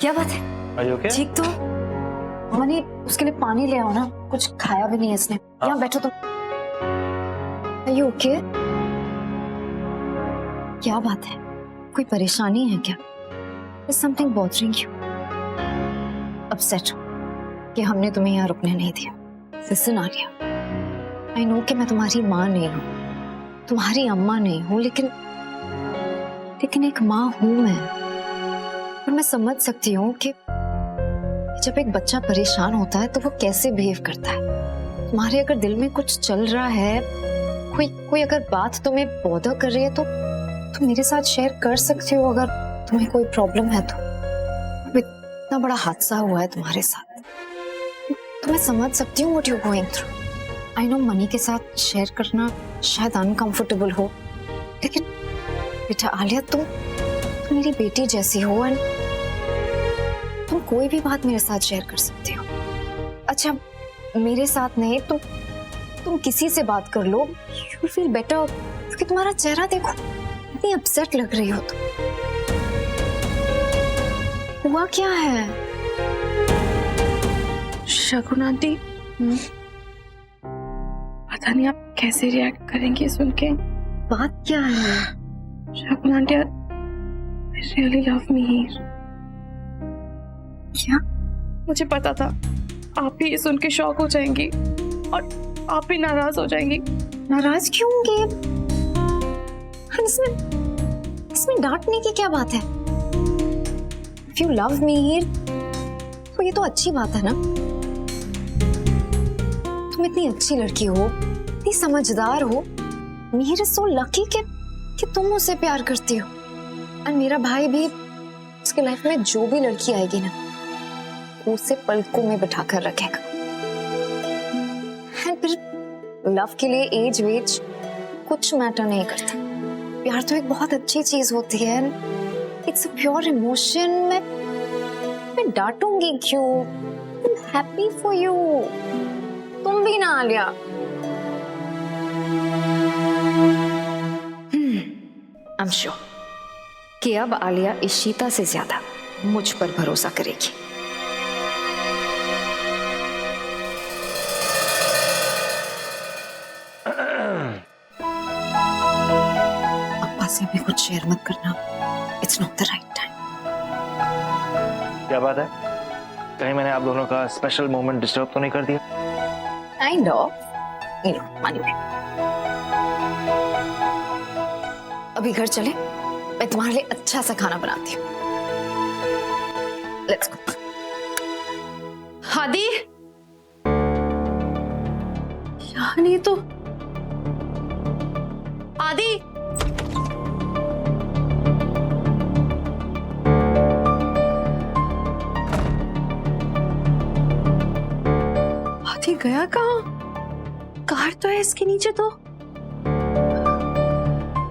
क्या बात है? Are you okay? ठीक तो मनी, उसके लिए पानी ले आओ ना, कुछ खाया भी नहीं है इसने। यहाँ बैठो तुम। Are you okay? क्या बात है? कोई परेशानी है क्या? Is something bothering you? Upset हो कि हमने तुम्हें यहाँ रुकने नहीं दिया। Listen आलिया, I know कि मैं तुम्हारी माँ नहीं हूँ, तुम्हारी अम्मा नहीं हूँ, लेकिन एक माँ हूँ मैं। और मैं समझ सकती हूँ कि जब एक बच्चा परेशान होता है तो वो कैसे बिहेव करता है। तुम्हारे अगर दिल में कुछ चल रहा है, कोई अगर बात तुम्हें बॉदर कर रही है तो तुम मेरे साथ शेयर कर सकती हो, अगर तुम्हें कोई प्रॉब्लम है तो। इतना बड़ा हादसा हुआ है तुम्हारे साथ, तो मैं समझ सकती हूँ what you going through. I know money के साथ शेयर करना शायद अनकंफर्टेबल हो, लेकिन बेटा आलिया, तुम मेरी बेटी जैसी हो एंड तुम कोई भी बात मेरे साथ शेयर कर सकती हो। अच्छा, मेरे साथ नहीं, तुम किसी से बात कर लो, यू विल फील बेटर। क्योंकि तुम्हारा चेहरा देखो, इतनी अपसेट लग रही हो तुम। हुआ क्या है? शगुन आंटी, पता नहीं आप कैसे रिएक्ट करेंगी सुन के। बात क्या है? शगुन aunty, I really love Mihir। क्या? मुझे पता था आप भी ये सुन के शॉक हो जाएंगी और आप भी नाराज हो जाएंगी। नाराज क्यों होंगे? इसमें डांटने की क्या बात है? If you love Mihir, तो ये तो अच्छी बात है ना। तुम इतनी अच्छी लड़की हो, इतनी समझदार हो। Mihir is so lucky कि तुम उससे प्यार करती हो। और मेरा भाई भी उसके लाइफ में जो भी लड़की आएगी ना, उसे पलकों में बिठा कर रखेगा। और फिर लव के लिए एज वेज कुछ मैटर नहीं करता। प्यार तो एक बहुत अच्छी चीज होती है, इट्स अ प्योर इमोशन। मैं डांटूंगी क्यों? Happy for you. तुम भी ना आलिया। आई एम श्योर कि अब आलिया इशिता से ज्यादा मुझ पर भरोसा करेगी। अब्बा से भी कुछ शेयर मत करना, it's not the right time. क्या बात है? कहीं मैंने आप दोनों का स्पेशल मोमेंट डिस्टर्ब तो नहीं कर दिया? काइंड ऑफ, यू नो, पानी में। अभी घर चले, मैं तुम्हारे लिए अच्छा सा खाना बनाती हूँ। Let's go. हादी, यार ये तो आदि। आदि गया कहाँ? कार तो है इसके नीचे, तो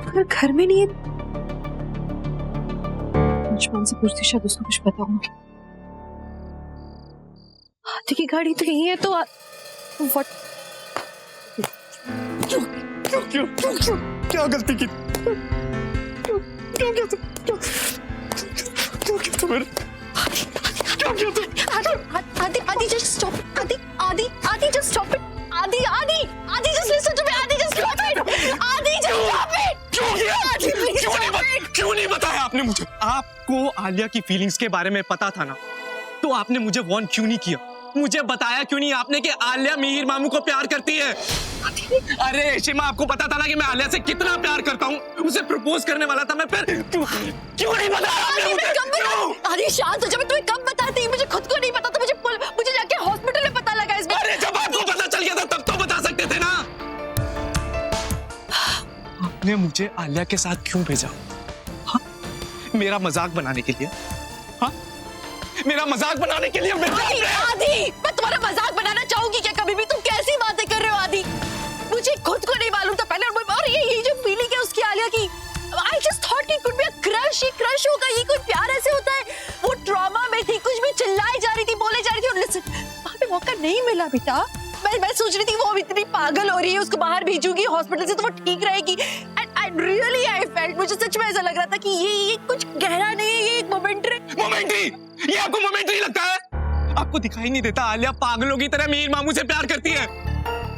अगर घर में नहीं है अंशुमान से पूछती, शायद उसको कुछ पता होगा। हाथी की गाड़ी तो यही है, तो व्हाट? क्यों क्या गलती की? आदि just stop it। आदि just stop it। आदि just listen to me। आदि just stop it। आदि just stop it। क्यों नहीं बताया आपने मुझे? आपको आलिया की फीलिंग्स के बारे में पता था ना, तो आपने मुझे वार्न क्यों नहीं किया? मुझे बताया क्यों नहीं आपने कि आलिया मिहिर मामू को प्यार करती है? अरे शिमा, आपको पता था ना कि मैं आलिया से कितना प्यार करता हूँ। उसे प्रपोज करने वाला था मैं, फिर क्यों नहीं बताया आपने मुझे? क्यों? आदि शांत हो जा। मैं तुम्हें कब बताती? मुझे खुद को नहीं पता था। मुझे जाके हॉस्पिटल में पता लगा इस बार। अरे जब आपको पता चल गया था तब तो बता सकते थे ना। आपने मुझे आलिया के साथ क्यों भेजा? हाँ? मेरा मजाक बनाने के लिए? हाँ? मेरा मजाक बनाने के लिए? आदि, मैं तुम्हारा मजाक बनाना चाहूंगी क्या कभी भी? तुम कैसी बातें कर रहे हो आदि? मुझे खुद को नहीं मालूम था पहले। और ये जो फीलिंग है उसकी आलिया की, I just thought it could be a crush। ये क्रश होगा, ये कोई प्यार ऐसे होता है? वो ट्रॉमा में थी, कुछ भी चिल्लाई जा रही थी, बोले जा रही थी। और लिसन, वहाँ पे मौका नहीं मिला बेटा। मैं सोच रही थी वो इतनी पागल हो रही है, उसको बाहर भेजूंगी हॉस्पिटल से तो वो ठीक रहेगी। And I really felt, मुझे सच में ऐसा लग रहा था कि ये कुछ गहरा नहीं है, ये एक मोमेंट है। मोमेंट्री, ये आपको मोमेंट्री लगता है? आपको दिखाई नहीं देता आलिया पागलों की तरह मीर मामू से प्यार करती है?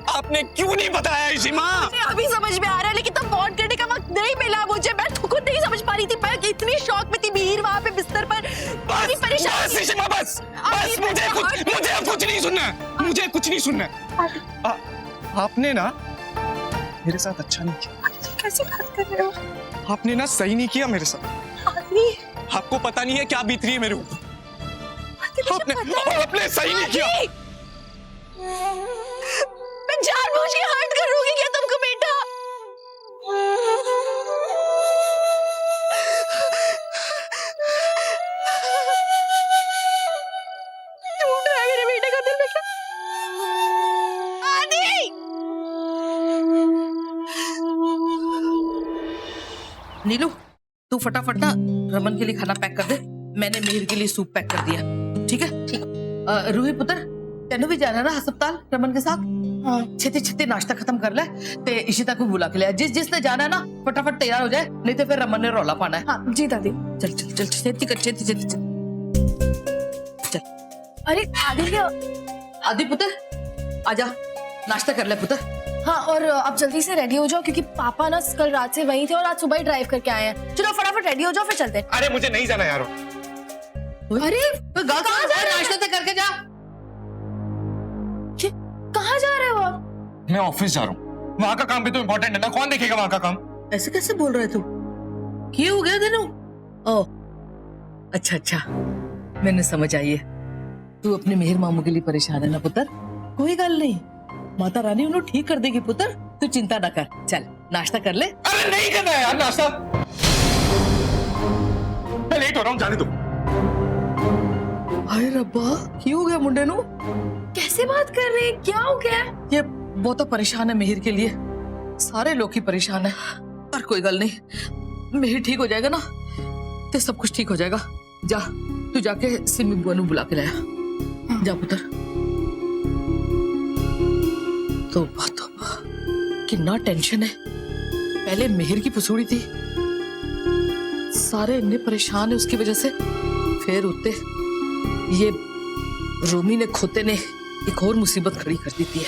आपने क्यों नहीं बताया इशिमा? मुझे अभी समझ में आ रहा है, लेकिन तब बॉन्ड करने का वक्त नहीं मिला मुझे। मैं खुद नहीं समझ पा रही थी, मैं इतनी शौक में थी। मिहिर वहां पे बिस्तर पर इतनी परेशान बस थी। इशिमा, बस मुझे अब कुछ नहीं सुनना है, मुझे कुछ नहीं सुनना है। आपने ना मेरे साथ अच्छा नहीं किया। कैसी बात कर रहे हो? आपने ना सही नहीं किया मेरे साथ। आदमी, आपको पता नहीं है क्या बीत रही है मेरे ऊपर। आपने सही नहीं किया। मैं जानबूझ के हर्ट करूंगी क्या तुमको बेटा? टूट रहा है मेरे बेटे का दिल में क्या? आदि! नीलू, तू फटाफट ना रमन के लिए खाना पैक कर दे। मैंने मिहिर के लिए सूप पैक कर दिया, ठीक है? ठीक। रूही पुत्र, तेनू भी जाना ना अस्पताल रमन के साथ? हाँ। छेती छेती नाश्ता खत्म कर ले ते इशिता को बुला के ले। जिसने जाना है ना फटाफट तैयार हो जाए, नहीं तो फिर रमन ने रौला पाना है। हाँ जी दादी। चल चल चल छेती कर, छेती छेती चल। अरे आदि क्या? आदि पुत्र, आजा नाश्ता कर ले पुत्र। हाँ, और आप जल्दी से रेडी हो जाओ क्योंकि पापा ना कल रात से वहीं थे और आज सुबह ही ड्राइव करके आए हैं। चलो फटाफट रेडी हो जाओ, फिर चलते हैं। अरे मुझे नहीं जाना यार। अरे तो कहाँ जा रहे? नाश्ता तो करके जा। कहाँ जा रहे हो आप? मैं ऑफिस जा रहा हूँ, वहाँ का काम भी तो इम्पोर्टेंट है ना। कौन देखेगा वहाँ का काम? ऐसे कैसे बोल रहे तू? क्या हो गया तेनू? ओ अच्छा अच्छा, मैंने समझ आई है। तू अपने मिहिर मामू के लिए परेशान है ना पुत्र? कोई गल नहीं, माता रानी उन्हें ठीक कर देगी पुत्र, तू चिंता ना कर। चल नाश्ता कर ले। अरे नहीं करना है यार नाश्ता, मैं लेट हो रहा हूँ, जाने दो। हाय रब्बा, क्या हो गया मुंडे नू? कैसे बात कर रहे हैं? क्या हो गया? ये बहुत परेशान है मिहिर के लिए, सारे लोग ही परेशान है। पर कोई गल नहीं, मिहिर ठीक हो जाएगा ना तो सब कुछ ठीक हो जाएगा। जा तू जाके सिमी बुआ नू बुला के लाया। जा पुत्र। तो कितना टेंशन है। पहले मिहिर की फसूड़ी थी, सारे इतने परेशान है उसकी वजह से। फिर उठते ये रोमी ने खोते ने एक और मुसीबत खड़ी कर दी थी है।